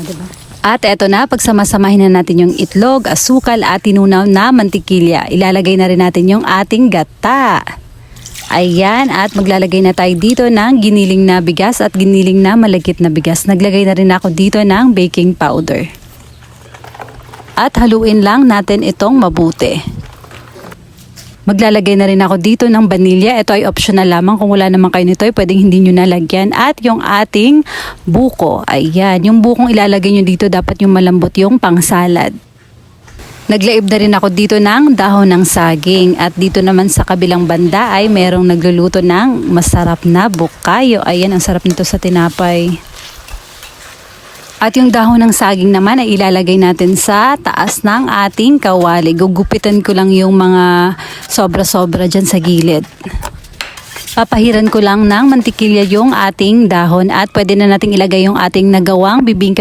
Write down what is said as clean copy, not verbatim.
diba? At eto na, pagsamasamahin na natin yung itlog, asukal at tinunaw na mantikilya. Ilalagay na rin natin yung ating gata. Ayan, at maglalagay na tayo dito ng giniling na bigas at giniling na malagkit na bigas. Naglagay na rin ako dito ng baking powder. At haluin lang natin itong mabuti. Maglalagay na rin ako dito ng vanilya. Ito ay optional lamang. Kung wala naman kayo nito, pwedeng hindi nyo nalagyan. At yung ating buko. Ayan, yung bukong ilalagay nyo dito, dapat yung malambot yung pangsalad. Naglaib na rin ako dito ng dahon ng saging. At dito naman sa kabilang banda ay merong nagluluto ng masarap na bukayo. Ayan, ang sarap nito sa tinapay. At yung dahon ng saging naman ay ilalagay natin sa taas ng ating kawali. Gugupitan ko lang yung mga sobra-sobra dyan sa gilid. Papahiran ko lang ng mantikilya yung ating dahon at pwede na nating ilagay yung ating nagawang bibingka